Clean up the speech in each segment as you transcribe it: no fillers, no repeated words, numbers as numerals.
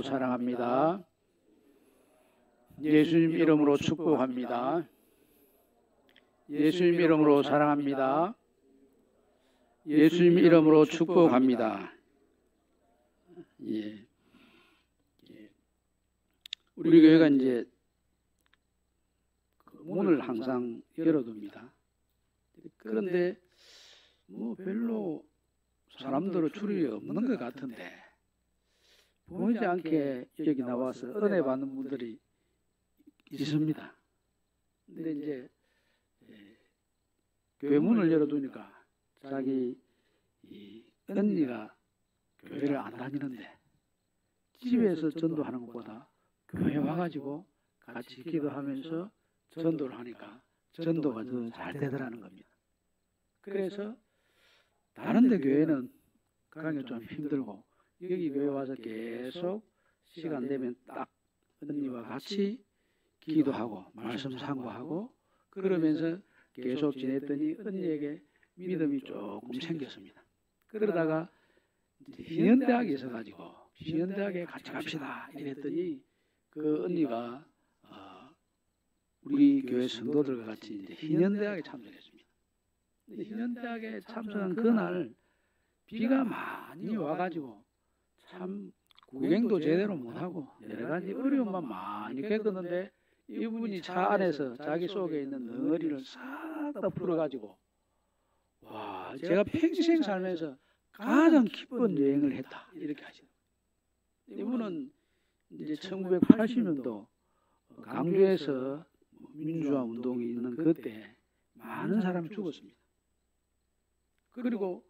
사랑합니다. 예수님 이름으로 축복합니다. 예수님 이름으로 사랑합니다. 예수님 이름으로 축복합니다. 예. 우리 교회가 이제 문을 항상 열어둡니다. 그런데 별로 사람들의 출입이 없는 것 같은데 보이지 않게 여기 나와서 은혜 받는 분들이 있습니다. 근데 이제 교회 문을 열어두니까 자기 언니가 교회를 안 다니는데 집에서 전도하는 것보다 교회 와가지고 같이 기도하면서 전도를 하니까 전도가 더 잘 되더라는 겁니다. 그래서 다른 데 교회는 가기 좀 힘들고 여기 교회 와서 계속 시간 되면 딱 언니와 같이 기도하고 말씀 상고하고 그러면서 계속 지냈더니 언니에게 믿음이 조금 생겼습니다. 그러다가 희년대학에 있어가지고 희년대학에 같이 갑시다 이랬더니 그 언니가 우리 교회 성도들과 같이 이제 희년대학에 참석했습니다. 희년대학에 참석한 그날 비가 많이 와가지고 참 구경도 제대로 못하고 여러 가지 어려움만 많이 겪었는데 이분이 차 안에서 자기 속에 있는 덩어리를 싹 다 풀어가지고 와 제가 평생 살면서 가장 기쁜 여행을 했다 이렇게 하시더라고요. 이분은 이제 1980년도 강주에서 민주화 운동이 있는 그때 많은 사람이 죽었습니다. 그리고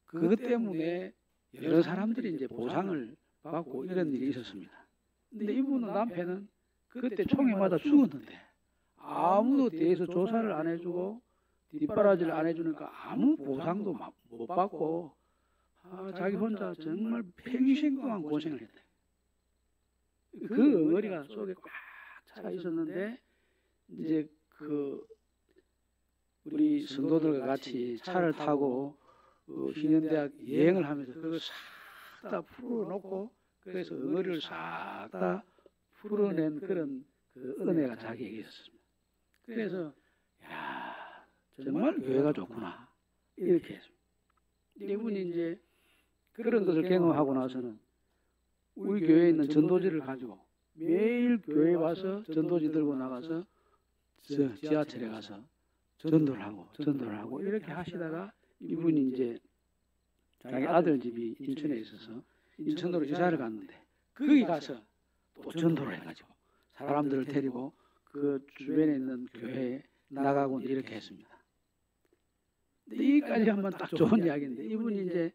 그것 때문에 여러 사람들이 이제 보상을 받고 이런 일이 있었습니다. 근데 이분은 남편은 그때 총에 맞아 죽었는데 아무도 뒤에서 조사를 안 해주고 뒷바라지를 안 해주니까 아무 보상도 못 받고 자기 혼자 정말 평생 동안 고생을 했대. 그 엉어리가 속에 꽉 차 있었는데 이제 우리 성도들과 같이 차를 타고 희년대학 여행을 하면서 그걸 싹 다 풀어놓고 그래서 엉어리를 싹 다 풀어낸 그런 그 은혜가 자기에게 있었습니다. 그래서 야 정말 교회가 좋구나 이렇게 했습니다. 이분이 이제 그런 것을 경험하고 나서는 우리 교회에 있는 전도지를 가지고 매일 교회에 와서 전도지 들고 나가서 지하철에 가서 전도를 하고 이렇게 하시다가 이분이 이제 자기 아들 집이 인천에 있어서 인천으로 이사를 갔는데 거기 가서 또 전도를 해가지고 사람들을 데리고 그 주변에 있는 교회에 나가고 이렇게 했습니다. 여기까지 한번 딱 좋은 이야기인데 이분이 이제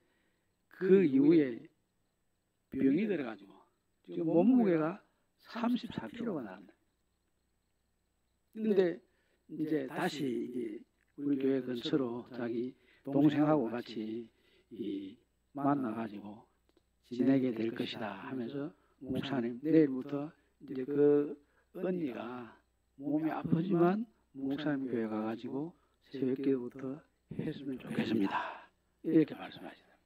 그 이후에 병이 들어가지고 지금 몸무게가 34kg가 나왔는데 근데 이제 다시 우리 교회 근처로 자기 동생하고 같이 만나가지고 지내게 될 것이다 하면서 목사님 내일부터 이제 그 언니가 몸이 아프지만 목사님 교회 가가지고 새벽기도부터 했으면 좋겠습니다 이렇게 말씀하시더라고요.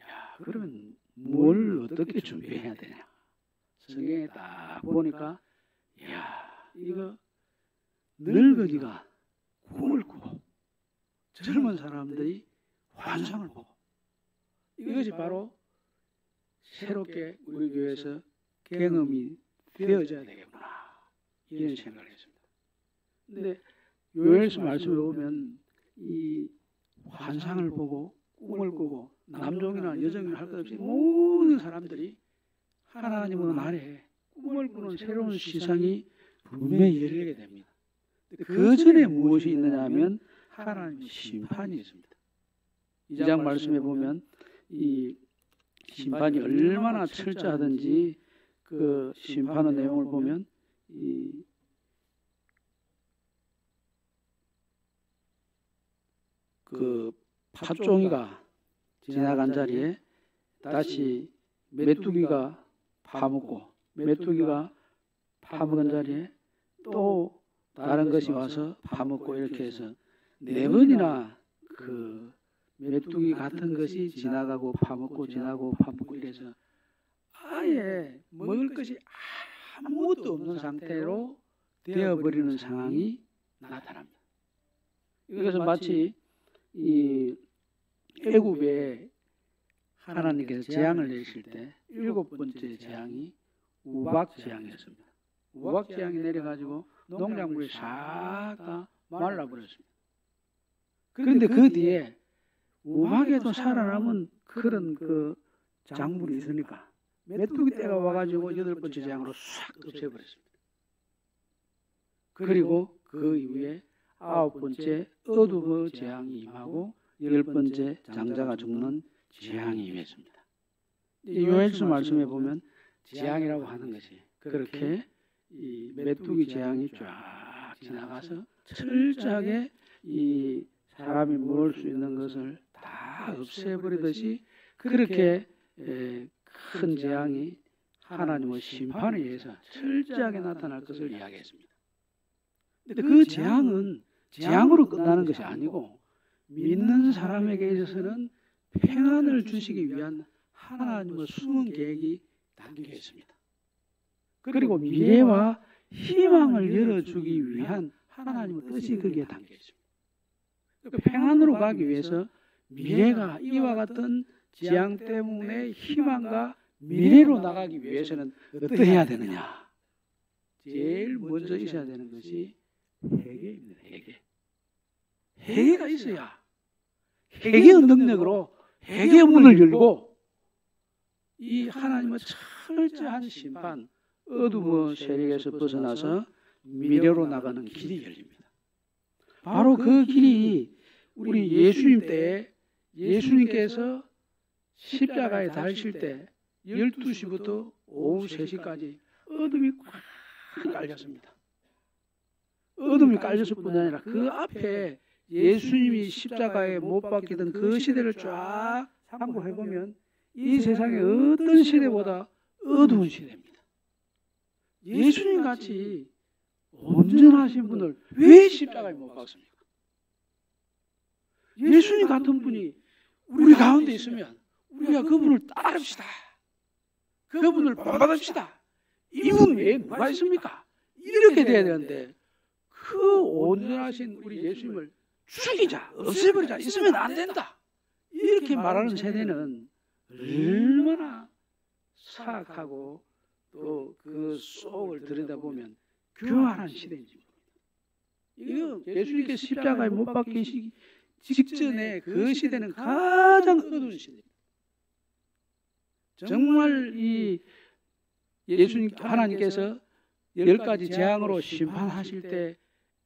야 그러면 뭘 어떻게 준비해야 되냐 성경에 딱 보니까 야 이거 늙은이가 꿈을 꾸고 젊은 사람들이 환상을 보고 이것이 바로 새롭게 우리 교회에서 경험이 되어져야 되겠구나 이런 생각을 했습니다. 근데 요엘서 말씀을 보면 이 환상을 보고 꿈을 꾸고 남종이나 여종이나 할 것 없이 모든 사람들이 하나님은 아래 꿈을 꾸는 새로운 시상이 분명히 열리게 됩니다. 그 전에 무엇이 있느냐 하면 하나님의 심판이 있습니다. 2장 말씀에 보면 이 심판이 얼마나 철저하든지 그 심판의 내용을 보면 그 팥종이가 지나간 자리에 다시 메뚜기가 파먹고 메뚜기가 파먹은 자리에 또 다른 것이 와서 파먹고 이렇게 해서 4번이나 그 메뚜기 같은 것이 지나가고 파먹고 지나고 파먹고 이래서 집에 먹을 것이 아무것도 없는 상태로 되어버리는 상황이 나타납니다. 이것은 마치 이 애굽에 하나님께서 재앙을 내리실 때 7번째 재앙이 우박 재앙이었습니다. 우박 재앙이 내려가지고 농작물이 싹 다 말라버렸습니다. 그런데 그 뒤에 우박에도 살아남은 그런 그 작물이 있으니까 메뚜기 떼가 와가지고 8번째 재앙으로 싹 없애버렸습니다. 그리고 그 이후에 9번째 어두버 재앙이 임하고 10번째 장자가 죽는 재앙이 임했습니다. 요엘서 말씀에 보면 재앙이라고 하는 것이 그렇게 이 메뚜기 재앙이 쫙 지나가서 철저하게 이 사람이 먹을 수 있는 것을 다 없애버리듯이 그렇게 큰 재앙이 하나님의 심판에 의해서 철저하게 나타날 것을 이야기했습니다. 근데 그 재앙은 재앙으로 끝나는 것이 아니고 믿는 사람에게 있어서는 평안을 주시기 위한 하나님의 숨은 계획이 담겨 있습니다. 그리고 미래와 희망을 열어주기 위한 하나님의 뜻이 거기에 담겨 있습니다. 그 평안으로 가기 위해서 미래가 이와 같은 재앙 때문에 희망과 미래로 나가기 위해서는 어떻게 해야 되느냐? 제일 먼저 있어야 되는 것이 회개입니다. 회개. 회개가 있어야 회개의 능력으로 회개의 문을 열고 이 하나님의 철저한 심판, 어둠의 세력에서 벗어나서 미래로 나가는 길이 열립니다. 바로 그 길이 우리 예수님 때에 예수님께서 십자가에 달리실 때 12시부터 오후 3시까지 어둠이 꽉 깔렸습니다. 어둠이 깔렸을 뿐 아니라 그 앞에 예수님이 십자가에 못 박히던 그 시대를 쫙 참고해보면 이 세상의 어떤 시대보다 어두운 시대입니다. 예수님 같이 온전하신 분을 왜 십자가에 못 박습니까? 예수님 같은 분이 우리 가운데 있으면 우리가 그분을 따릅시다. 그분을 본받읍시다. 이분 외에 누가 있습니까? 이렇게 돼야 되는데 그 온전하신 우리 예수님을 죽이자, 없애버리자, 있으면 안 된다. 이렇게 말하는 세대는 얼마나 사악하고 또 그 속을 들여다보면 교활한 시대인지 모릅니다. 이거 예수님께서 십자가에 못 박히시기 직전에 그 시대는 가장 어두운 시대입니다. 정말 이 예수님 하나님께서 10가지 재앙으로 심판하실 때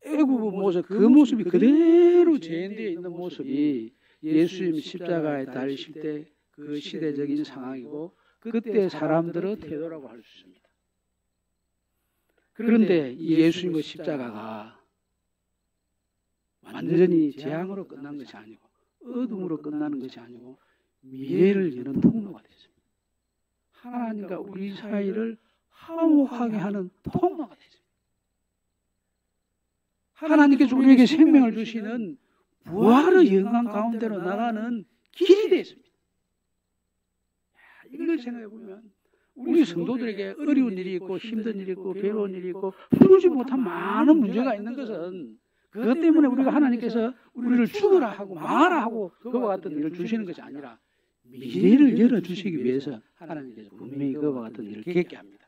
애굽의 모습, 그 모습이 그대로 재현되어 있는 모습이 예수님 십자가에 달리실 때 그 시대적인 상황이고 그때 사람들의 태도라고 할 수 있습니다. 그런데 이 예수님의 십자가가 완전히 재앙으로 끝난 것이 아니고 어둠으로 끝나는 것이 아니고 미래를 여는 통로가 됐습니다. 하나님과 우리 사이를 화목하게 하는 통로가 됐습니다. 하나님께서 우리에게 생명을 주시는 부활의 영광 가운데로 나가는 길이 됐습니다. 이걸 생각해 보면 우리 성도들에게 어려운 일이 있고 힘든 일이 있고 괴로운 일이 있고 풀지 못한 많은 문제가 있는 것은 그것 때문에 우리가 하나님께서 우리를 죽으라 하고 망하라 하고 그와 같은 일을 주시는 것이 아니라 미래를 열어주시기 위해서 하나님께서 분명히 그와 같은 일을 겪게 합니다.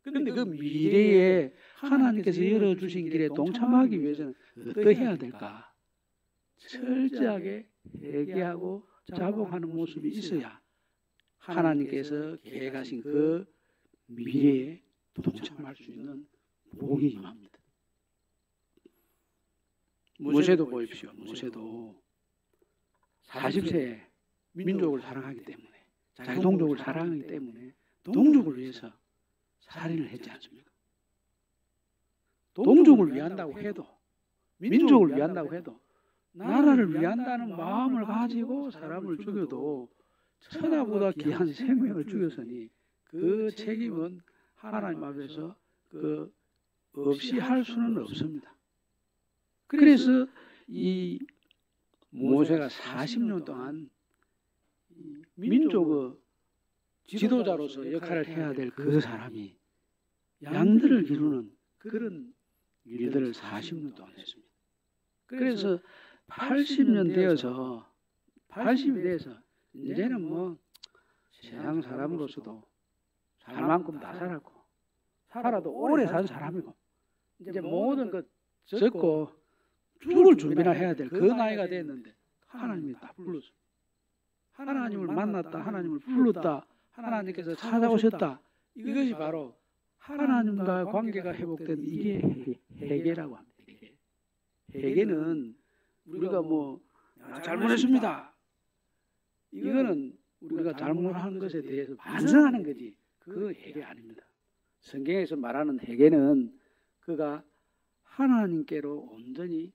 그런데 그 미래에 하나님께서 열어주신 길에 동참하기 위해서는 어떻게 해야 될까? 철저하게 회개하고 자복하는 모습이 있어야 하나님께서 계획하신 그 미래에 동참할 수 있는 복이 임합니다. 모세도 보십시오. 모세도 40세에 민족을 사랑하기 때문에 자기 동족을 사랑하기 때문에 동족을 위해서 살인을 했지 않습니까? 동족을 위한다고 해도 민족을 위한다고 해도 나라를 위한다는 마음을 가지고 사람을 죽여도 천하보다 귀한 생명을 죽였으니 그 책임은 하나님 앞에서 그 없이 할 수는 없습니다. 그래서 이 모세가 40년 동안 민족의 지도자로서 역할을 해야 될 그 사람이 양들을 기르는 그런 일들을 40년 동안 했습니다. 그래서 80년 되어서 80이 돼서 이제는 뭐 세상 사람으로서도 살 만큼 다 살았고 살아도 오래 산 사람이고 이제 모든 것 적고 죽을 준비나 해야 될 그 나이가 됐는데 하나님이 다 불렀습니다. 하나님을 만났다, 하나님을 불렀다, 하나님께서 찾아오셨다. 이것이 바로 하나님과 관계가 회복된 이게 회개라고 합니다. 회개는 우리가 뭐 잘못했습니다. 이거는 우리가 잘못한 것에 대해서 반성하는 거지 그 회개 아닙니다. 성경에서 말하는 회개는 그가 하나님께로 온전히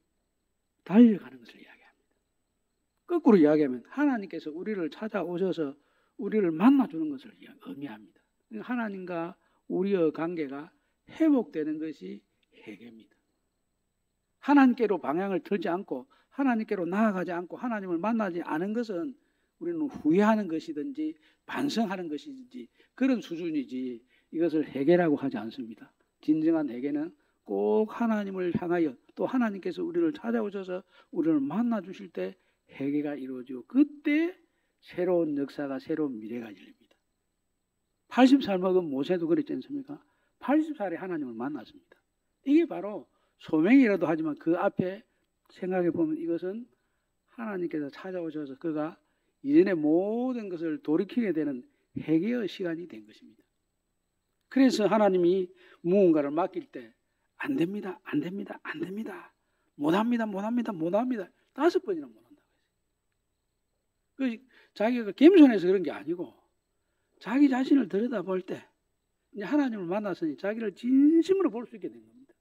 달려가는 것을 이야기합니다. 거꾸로 이야기하면 하나님께서 우리를 찾아오셔서 우리를 만나주는 것을 의미합니다. 하나님과 우리의 관계가 회복되는 것이 회개입니다. 하나님께로 방향을 틀지 않고 하나님께로 나아가지 않고 하나님을 만나지 않은 것은 우리는 후회하는 것이든지 반성하는 것이든지 그런 수준이지 이것을 회개라고 하지 않습니다. 진정한 회개는 꼭 하나님을 향하여 또 하나님께서 우리를 찾아오셔서 우리를 만나 주실 때 회개가 이루어지고 그때 새로운 역사가 새로운 미래가 열립니다. 80살 먹은 모세도 그랬지 않습니까? 80살에 하나님을 만났습니다. 이게 바로 소명이라도 하지만 그 앞에 생각해 보면 이것은 하나님께서 찾아오셔서 그가 이전의 모든 것을 돌이키게 되는 회개의 시간이 된 것입니다. 그래서 하나님이 무언가를 맡길 때 안 됩니다, 안 됩니다, 안 됩니다, 못합니다, 못합니다, 못합니다 5번이나 못한다고 했어요. 자기가 겸손해서 그런 게 아니고 자기 자신을 들여다볼 때 이제 하나님을 만났으니 자기를 진심으로 볼 수 있게 된 겁니다.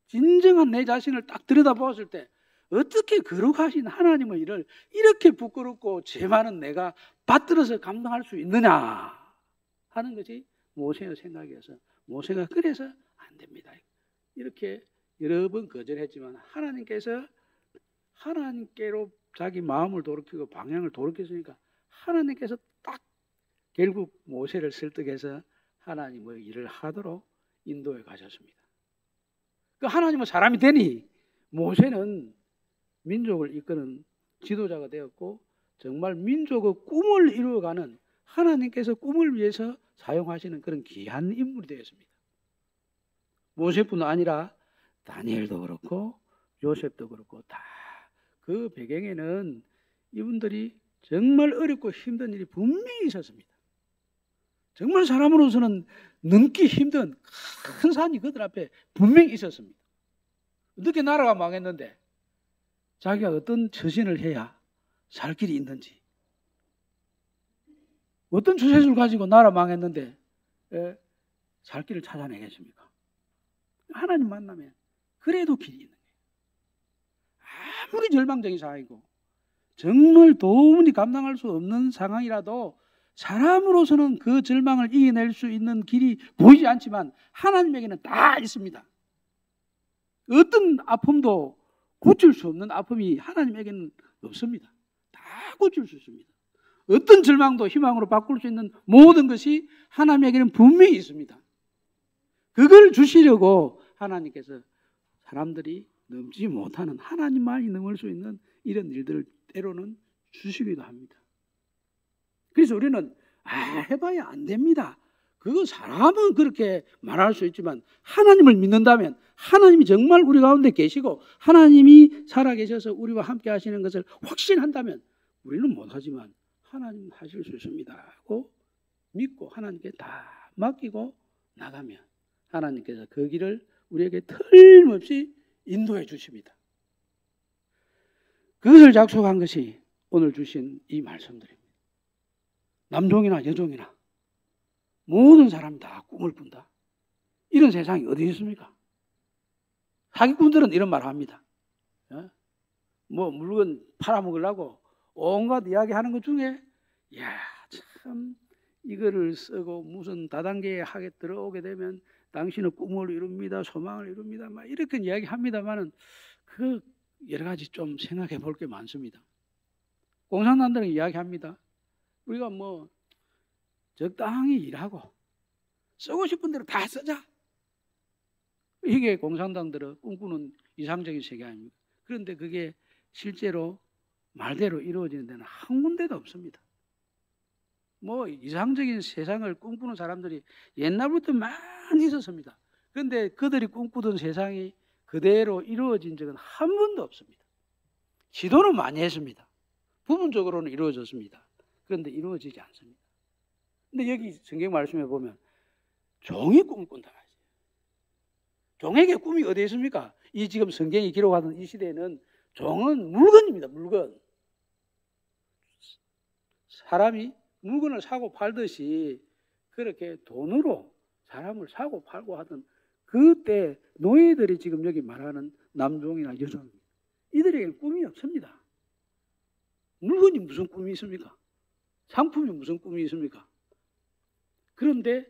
진정한 내 자신을 딱 들여다보았을 때 어떻게 거룩하신 하나님의 일을 이렇게 부끄럽고 죄 많은 내가 받들어서 감당할 수 있느냐 하는 것이 모세의 생각이어서 모세가 그래서 안 됩니다. 이렇게 여러 번 거절했지만 하나님께서 하나님께로 자기 마음을 돌이키고 방향을 돌이켰으니까 하나님께서 딱 결국 모세를 설득해서 하나님의 일을 하도록 인도해 가셨습니다. 그 하나님은 사람이 되니 모세는 민족을 이끄는 지도자가 되었고 정말 민족의 꿈을 이루어가는 하나님께서 꿈을 위해서 사용하시는 그런 귀한 인물이 되었습니다. 모세뿐 아니라 다니엘도 그렇고 요셉도 그렇고 다 그 배경에는 이분들이 정말 어렵고 힘든 일이 분명히 있었습니다. 정말 사람으로서는 넘기 힘든 큰 산이 그들 앞에 분명히 있었습니다. 어떻게 나라가 망했는데 자기가 어떤 처신을 해야 살 길이 있는지 어떤 처세를 가지고 나라 망했는데 살 길을 찾아내겠습니까? 하나님 만나면 그래도 길이 있는 거예요. 아무리 절망적인 상황이고 정말 도무지 감당할 수 없는 상황이라도 사람으로서는 그 절망을 이겨낼 수 있는 길이 보이지 않지만 하나님에게는 다 있습니다. 어떤 아픔도 고칠 수 없는 아픔이 하나님에게는 없습니다. 다 고칠 수 있습니다. 어떤 절망도 희망으로 바꿀 수 있는 모든 것이 하나님에게는 분명히 있습니다. 그걸 주시려고 하나님께서 사람들이 넘지 못하는 하나님만이 넘을 수 있는 이런 일들을 때로는 주시기도 합니다. 그래서 우리는 해봐야 안 됩니다. 그거 사람은 그렇게 말할 수 있지만 하나님을 믿는다면 하나님이 정말 우리 가운데 계시고 하나님이 살아계셔서 우리와 함께 하시는 것을 확신한다면 우리는 못하지만 하나님 하실 수 있습니다 하고 믿고 하나님께 다 맡기고 나가면 하나님께서 그 길을 우리에게 틀림없이 인도해 주십니다. 그것을 약속한 것이 오늘 주신 이 말씀들입니다. 남종이나 여종이나 모든 사람이 다 꿈을 꾼다. 이런 세상이 어디 있습니까? 사기꾼들은 이런 말을 합니다. 뭐 물건 팔아먹으려고 온갖 이야기하는 것 중에 참 이거를 쓰고 무슨 다단계에 하게 들어오게 되면 당신은 꿈을 이룹니다. 소망을 이룹니다. 막 이렇게 이야기합니다만은 그 여러 가지 좀 생각해 볼 게 많습니다. 공산당들은 이야기합니다. 우리가 뭐 적당히 일하고 쓰고 싶은 대로 다 쓰자. 이게 공산당들은 꿈꾸는 이상적인 세계 아닙니까? 그런데 그게 실제로 말대로 이루어지는 데는 한 군데도 없습니다. 뭐 이상적인 세상을 꿈꾸는 사람들이 옛날부터 많이 있었습니다. 그런데 그들이 꿈꾸던 세상이 그대로 이루어진 적은 한 번도 없습니다. 시도는 많이 했습니다. 부분적으로는 이루어졌습니다. 그런데 이루어지지 않습니다. 근데 여기 성경 말씀에 보면 종이 꿈을 꾼다. 종에게 꿈이 어디에 있습니까? 이 지금 성경이 기록하는 이 시대에는 종은 물건입니다. 물건. 사람이 물건을 사고 팔듯이 그렇게 돈으로 사람을 사고 팔고 하던 그때 노예들이 지금 여기 말하는 남종이나 여종, 이들에게는 꿈이 없습니다. 물건이 무슨 꿈이 있습니까? 상품이 무슨 꿈이 있습니까? 그런데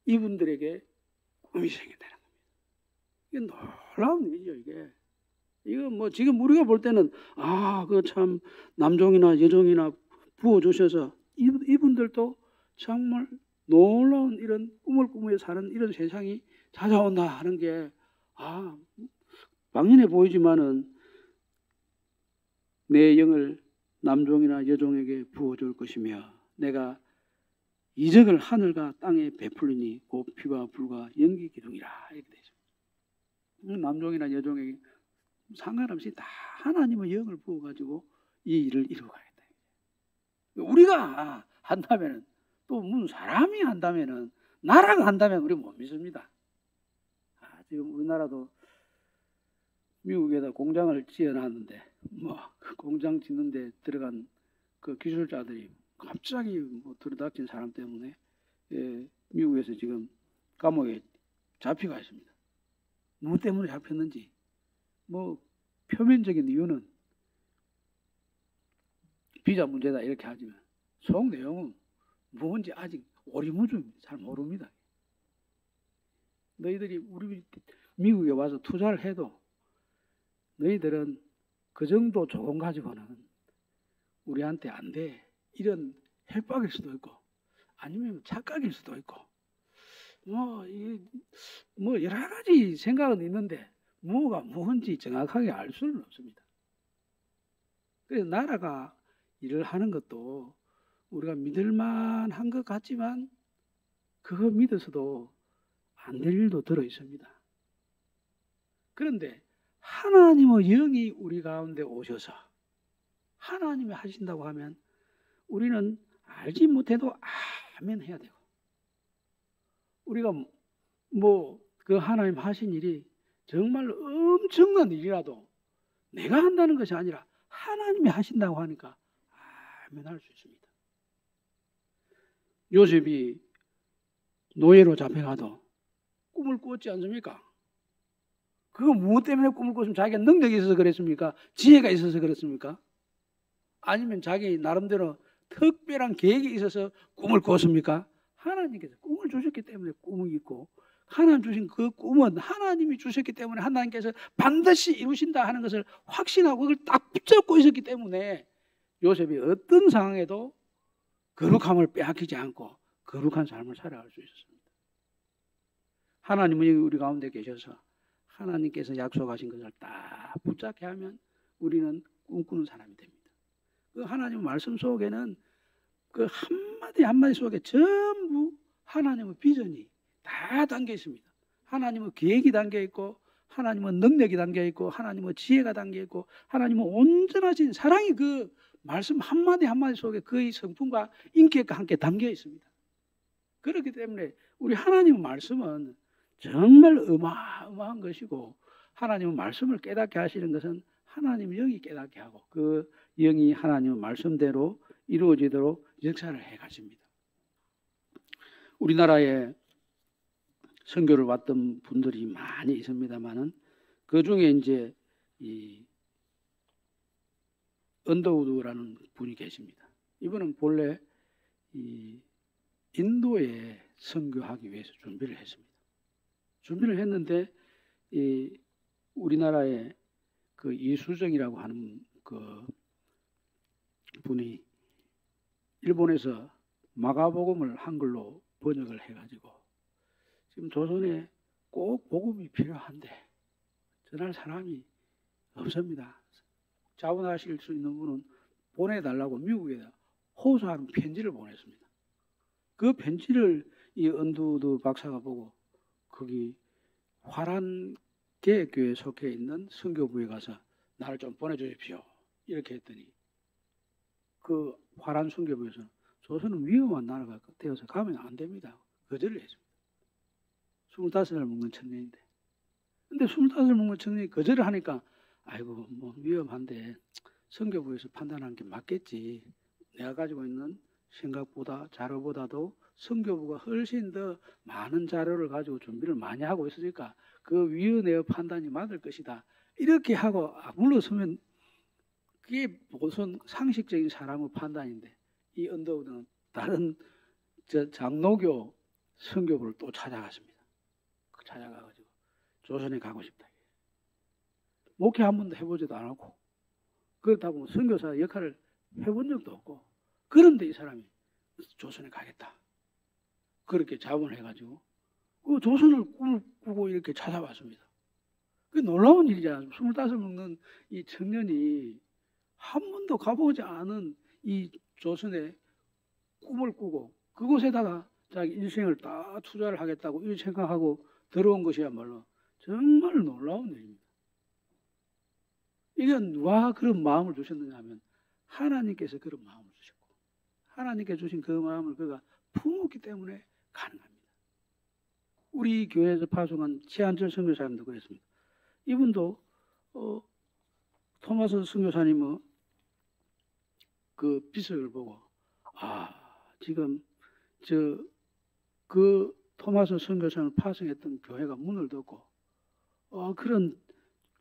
이분들에게 꿈이 생긴다는 겁니다. 이게 놀라운 일이죠, 이게. 이거 뭐 지금 우리가 볼 때는 그 참 남종이나 여종이나 부어주셔서 이분들도 정말 놀라운 이런 꿈을 꾸며 사는 이런 세상이 찾아온다 하는 게 막연해 보이지만은 내 영을 남종이나 여종에게 부어줄 것이며 내가 이적을 하늘과 땅에 베풀리니 곧 피와 불과 연기 기둥이라 이렇게 되죠. 남종이나 여종에게 상관없이 다 하나님의 영을 부어가지고 이 일을 이루어가겠다. 우리가 한다면은 또 무슨 사람이 한다면은 나라가 한다면 우리 못 믿습니다. 지금 우리나라도 미국에다 공장을 지어놨는데 그 공장 짓는데 들어간 그 기술자들이 갑자기 들이닥친 사람 때문에 미국에서 지금 감옥에 잡혀가 있습니다. 뭐 때문에 잡혔는지 표면적인 이유는 비자 문제다 이렇게 하지만 속 내용은 뭔지 아직 오리무중입니다. 잘 모릅니다. 너희들이 우리 미국에 와서 투자를 해도 너희들은 그 정도 조건 가지고는 우리한테 안 돼. 이런 협박일 수도 있고 아니면 착각일 수도 있고 여러 가지 생각은 있는데 뭐가 뭔지 정확하게 알 수는 없습니다. 그래서 나라가 일을 하는 것도 우리가 믿을만한 것 같지만 그거 믿어서도 안 될 일도 들어 있습니다. 그런데 하나님의 영이 우리 가운데 오셔서 하나님이 하신다고 하면 우리는 알지 못해도 아멘 해야 되고 우리가 그 하나님 하신 일이 정말 엄청난 일이라도 내가 한다는 것이 아니라 하나님이 하신다고 하니까 아멘 할 수 있습니다. 요셉이 노예로 잡혀가도 꿈을 꾸었지 않습니까? 그거 무엇 때문에 꿈을 꿨으면 자기가 능력이 있어서 그랬습니까? 지혜가 있어서 그랬습니까? 아니면 자기 나름대로 특별한 계획이 있어서 꿈을 꿨습니까? 하나님께서 꿈을 주셨기 때문에 꿈이 있고 하나님 주신 그 꿈은 하나님이 주셨기 때문에 하나님께서 반드시 이루신다 하는 것을 확신하고 그걸 딱 붙잡고 있었기 때문에 요셉이 어떤 상황에도 거룩함을 빼앗기지 않고 거룩한 삶을 살아갈 수 있었습니다. 하나님은 우리 가운데 계셔서 하나님께서 약속하신 것을 딱 붙잡게 하면 우리는 꿈꾸는 사람이 됩니다. 그 하나님의 말씀 속에는 그 한마디 한마디 속에 전부 하나님의 비전이 다 담겨 있습니다. 하나님의 계획이 담겨 있고 하나님의 능력이 담겨 있고 하나님의 지혜가 담겨 있고 하나님의 온전하신 사랑이 그 말씀 한마디 한마디 속에 그의 성품과 인격과 함께 담겨 있습니다. 그렇기 때문에 우리 하나님의 말씀은 정말 어마어마한 것이고 하나님의 말씀을 깨닫게 하시는 것은 하나님의 영이 깨닫게 하고 그 영이 하나님의 말씀대로 이루어지도록 역사를 해 가십니다. 우리나라에 선교를 왔던 분들이 많이 있습니다만은 그 중에 이제 이 언더우드라는 분이 계십니다. 이분은 본래 이 인도에 선교하기 위해서 준비를 했습니다. 준비를 했는데 이 우리나라에 그 이수정이라고 하는 그 분이 일본에서 마가복음을 한글로 번역을 해가지고 지금 조선에 꼭 복음이 필요한데 전할 사람이 없습니다. 자원하실 수 있는 분은 보내달라고 미국에다 호소하는 편지를 보냈습니다. 그 편지를 이 언두드 박사가 보고 거기 화란계 교회에 속해 있는 선교부에 가서 나를 좀 보내주십시오 이렇게 했더니 그 화란 선교부에서는 조선은 위험한 나라가 되어서 가면 안 됩니다. 거절을 했습니다. 25살 먹는 청년인데. 근데 25살 먹는 청년이 거절을 하니까 아이고 뭐 위험한데 선교부에서 판단한 게 맞겠지. 내가 가지고 있는 생각보다 자료보다도 선교부가 훨씬 더 많은 자료를 가지고 준비를 많이 하고 있으니까 그 위원회의 판단이 맞을 것이다. 이렇게 하고 물러서면 그게 무슨 상식적인 사람의 판단인데 이 언더우드는 다른 장로교 선교부를 또 찾아갔습니다. 찾아가가지고 조선에 가고 싶다. 목회 한 번도 해보지도 않았고 그렇다고 선교사 역할을 해본 적도 없고 그런데 이 사람이 조선에 가겠다. 그렇게 자원을 해가지고 그 조선을 꿈을 꾸고 이렇게 찾아왔습니다. 그 놀라운 일이잖아요. 25 먹는 이 청년이 한 번도 가보지 않은 이 조선에 꿈을 꾸고 그곳에다가 자기 인생을 다 투자를 하겠다고 이 생각하고 들어온 것이야말로 정말 놀라운 일입니다. 이게 누가 그런 마음을 주셨느냐 하면 하나님께서 그런 마음을 주셨고 하나님께 주신 그 마음을 그가 품었기 때문에 가능합니다. 우리 교회에서 파송한 최한철 선교사님도 그랬습니다. 이분도 토마스 선교사님의 그 비석을 보고 지금 그 토마스 선교사님을 파송했던 교회가 문을 닫고 그런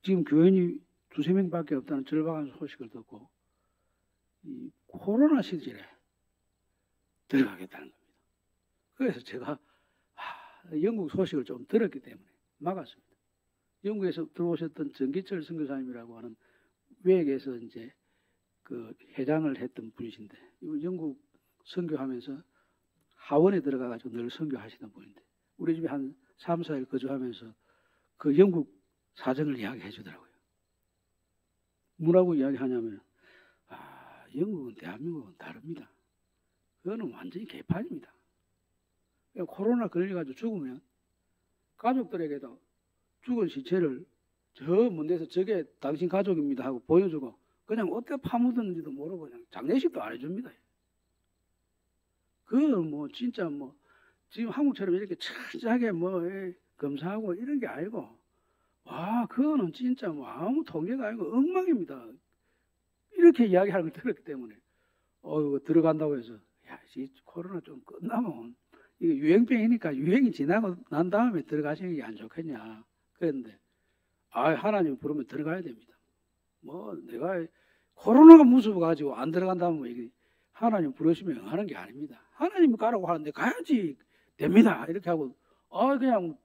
지금 교인이 2~3명밖에 없다는 절박한 소식을 듣고 이 코로나 시절에 들어가겠다는 겁니다. 그래서 제가 영국 소식을 좀 들었기 때문에 막았습니다. 영국에서 들어오셨던 정기철 선교사님이라고 하는 외국에서 이제 그 회장을 했던 분이신데 이분 영국 선교하면서 하원에 들어가가지고 늘 선교하시던 분인데 우리 집에 한 3~4일 거주하면서 그 영국 사정을 이야기해 주더라고요. 뭐라고 이야기하냐면 영국은 대한민국은 다릅니다. 그거는 완전히 개판입니다. 코로나 걸려가지고 죽으면 가족들에게도 죽은 시체를 저 먼 데서 저게 당신 가족입니다 하고 보여주고 그냥 어떻게 파묻었는지도 모르고 그냥 장례식도 안 해줍니다. 그건 뭐 진짜 뭐 지금 한국처럼 이렇게 철저하게 뭐 검사하고 이런 게 아니고 그거는 진짜 뭐 아무 통계가 아니고 엉망입니다. 이렇게 이야기하는 걸 들었기 때문에 들어간다고 해서 이 코로나 좀 끝나면 이게 유행병이니까 유행이 지나고 난 다음에 들어가시는 게 안 좋겠냐 그랬는데 하나님 부르면 들어가야 됩니다. 뭐 내가 코로나가 무서워가지고 안 들어간다면 이게 하나님 부르시면 하는 게 아닙니다. 하나님 가라고 하는데 가야지 됩니다. 이렇게 하고 그냥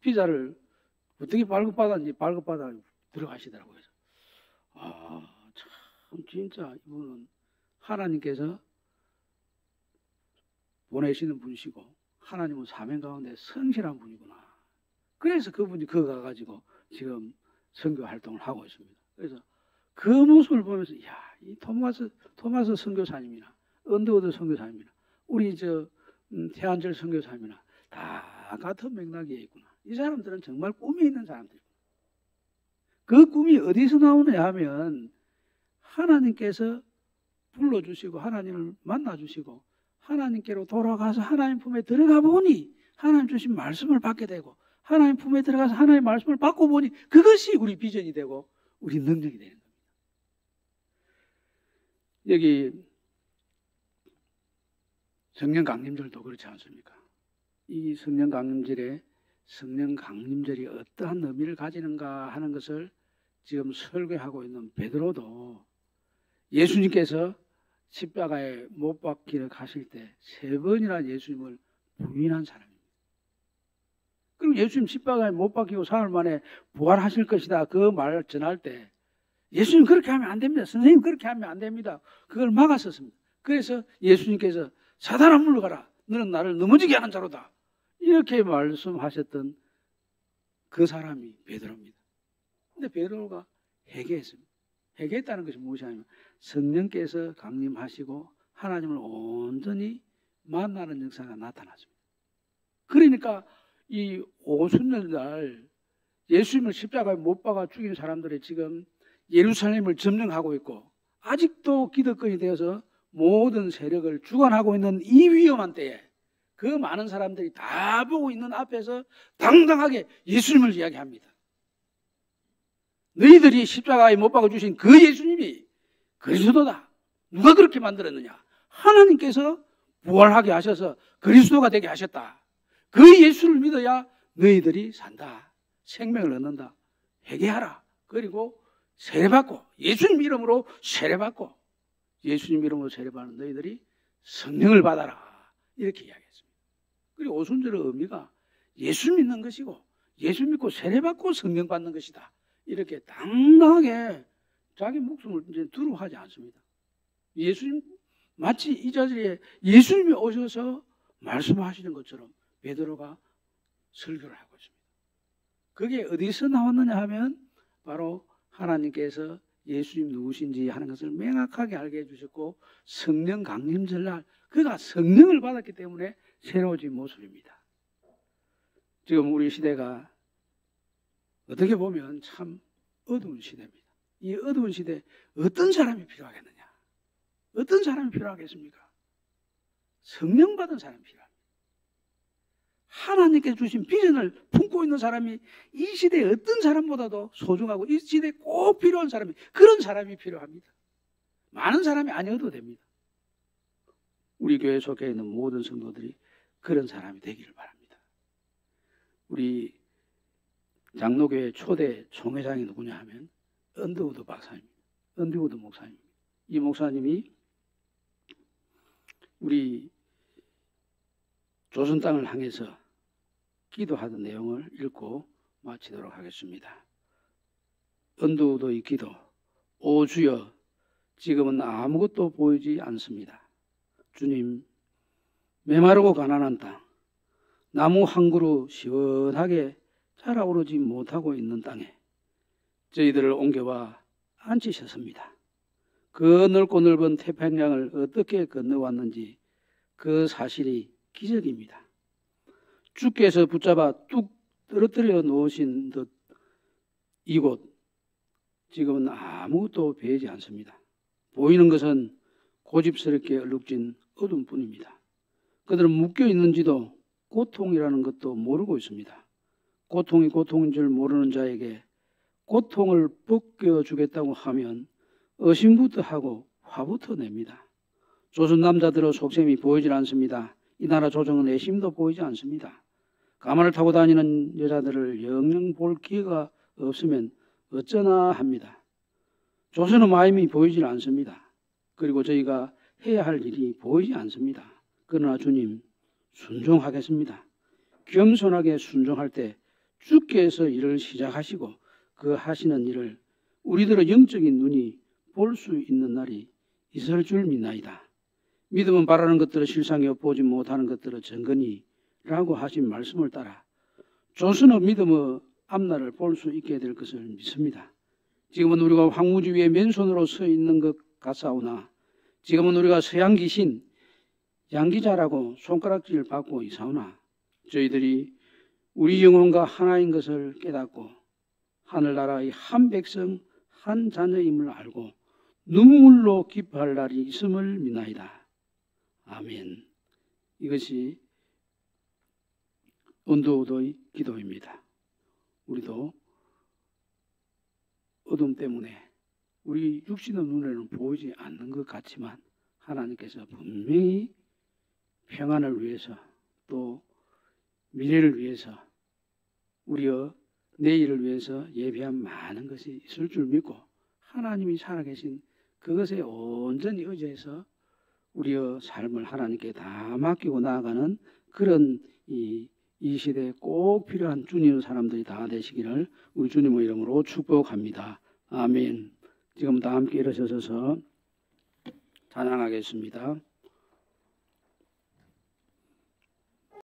비자를 어떻게 발급받았는지 발급받아 들어가시더라고요. 참 진짜 이분은 하나님께서 보내시는 분이시고 하나님은 사명 가운데 성실한 분이구나. 그래서 그분이 거기 가가지고 지금 선교 활동을 하고 있습니다. 그래서 그 모습을 보면서 이 토마스 선교사님이나 언더우드 선교사님이나 우리 태한절 선교사님이나 다 같은 맥락에 있구나. 이 사람들은 정말 꿈이 있는 사람들이구나. 그 꿈이 어디서 나오느냐 하면 하나님께서 불러주시고 하나님을 만나주시고 하나님께로 돌아가서 하나님 품에 들어가 보니 하나님 주신 말씀을 받게 되고 하나님 품에 들어가서 하나님의 말씀을 받고 보니 그것이 우리 비전이 되고 우리 능력이 되는 겁니다. 여기 성령 강림절도 그렇지 않습니까? 이 성령 강림절에 성령 강림절이 어떠한 의미를 가지는가 하는 것을 지금 설교하고 있는 베드로도 예수님께서 십자가에 못 박히러 가실 때 3번이나 예수님을 부인한 사람입니다. 그리고 예수님 십자가에 못 박히고 사흘 만에 부활하실 것이다 그 말을 전할 때 예수님 그렇게 하면 안 됩니다. 선생님 그렇게 하면 안 됩니다. 그걸 막았었습니다. 그래서 예수님께서 사단아 물러가라. 너는 나를 넘어지게 하는 자로다. 이렇게 말씀하셨던 그 사람이 베드로입니다. 근데 베드로가 회개했습니다. 회개했다는 것이 무엇이냐면 성령께서 강림하시고 하나님을 온전히 만나는 역사가 나타났습니다. 그러니까 이 오순절날 예수님을 십자가에 못 박아 죽인 사람들이 지금 예루살렘을 점령하고 있고 아직도 기득권이 되어서 모든 세력을 주관하고 있는 이 위험한 때에 그 많은 사람들이 다 보고 있는 앞에서 당당하게 예수님을 이야기합니다. 너희들이 십자가에 못 박아 주신 그 예수님이 그리스도다. 누가 그렇게 만들었느냐? 하나님께서 부활하게 하셔서 그리스도가 되게 하셨다. 그 예수를 믿어야 너희들이 산다. 생명을 얻는다. 회개하라. 그리고 세례받고 예수님 이름으로 세례받고 예수님 이름으로 세례받는 너희들이 성령을 받아라. 이렇게 이야기했습니다. 그리고 오순절의 의미가 예수 믿는 것이고 예수 믿고 세례받고 성령 받는 것이다. 이렇게 당당하게 자기 목숨을 이제 두려워하지 않습니다. 예수님 마치 이 자리에 예수님이 오셔서 말씀하시는 것처럼 베드로가 설교를 하고 있습니다. 그게 어디서 나왔느냐 하면 바로 하나님께서 예수님 누구신지 하는 것을 명확하게 알게 해주셨고 성령 강림절날 그가 성령을 받았기 때문에 새로워진 모습입니다. 지금 우리 시대가 어떻게 보면 참 어두운 시대입니다. 이 어두운 시대에 어떤 사람이 필요하겠느냐? 어떤 사람이 필요하겠습니까? 성령 받은 사람이 필요합니다. 하나님께서 주신 비전을 품고 있는 사람이 이 시대에 어떤 사람보다도 소중하고 이 시대에 꼭 필요한 사람이 그런 사람이 필요합니다. 많은 사람이 아니어도 됩니다. 우리 교회 속에 있는 모든 성도들이 그런 사람이 되기를 바랍니다. 우리 장로교회 초대 총회장이 누구냐 하면 언더우드 박사입니다. 언더우드 목사님입니다. 이 목사님이 우리 조선 땅을 향해서 기도하던 내용을 읽고 마치도록 하겠습니다. 언더우드의 기도. 오 주여, 지금은 아무것도 보이지 않습니다. 주님, 메마르고 가난한 땅, 나무 한 그루 시원하게 자라오르지 못하고 있는 땅에 저희들을 옮겨와 앉히셨습니다. 그 넓고 넓은 태평양을 어떻게 건너왔는지 그 사실이 기적입니다. 주께서 붙잡아 뚝 떨어뜨려 놓으신 듯 이곳 지금은 아무것도 보이지 않습니다. 보이는 것은 고집스럽게 얼룩진 어둠뿐입니다. 그들은 묶여 있는지도 고통이라는 것도 모르고 있습니다. 고통이 고통인 줄 모르는 자에게 고통을 벗겨주겠다고 하면 의심부터 하고 화부터 냅니다. 조선 남자들의 속셈이 보이질 않습니다. 이 나라 조정은 내심도 보이지 않습니다. 가마를 타고 다니는 여자들을 영영 볼 기회가 없으면 어쩌나 합니다. 조선의 마음이 보이질 않습니다. 그리고 저희가 해야 할 일이 보이지 않습니다. 그러나 주님, 순종하겠습니다. 겸손하게 순종할 때 주께서 일을 시작하시고 그 하시는 일을 우리들의 영적인 눈이 볼 수 있는 날이 있을 줄 믿나이다. 믿음은 바라는 것들을 실상에 보지 못하는 것들을 증거니 라고 하신 말씀을 따라 조선의 믿음의 앞날을 볼 수 있게 될 것을 믿습니다. 지금은 우리가 황무지 위에 맨손으로 서 있는 것 같사오나 지금은 우리가 서양 귀신 양기자라고 손가락질 받고 있사오나 저희들이 우리 영혼과 하나인 것을 깨닫고 하늘나라의 한 백성 한 자녀임을 알고 눈물로 기뻐할 날이 있음을 믿나이다. 아멘. 이것이 언더우드의 기도입니다. 우리도 어둠 때문에 우리 육신의 눈에는 보이지 않는 것 같지만 하나님께서 분명히 평안을 위해서 또 미래를 위해서 우리의 내일을 위해서 예비한 많은 것이 있을 줄 믿고 하나님이 살아계신 그것에 온전히 의지해서 우리의 삶을 하나님께 다 맡기고 나아가는 그런 이 시대에 꼭 필요한 주님의 사람들이 다 되시기를 우리 주님의 이름으로 축복합니다. 아멘. 지금 다 함께 일어서셔서 찬양하겠습니다.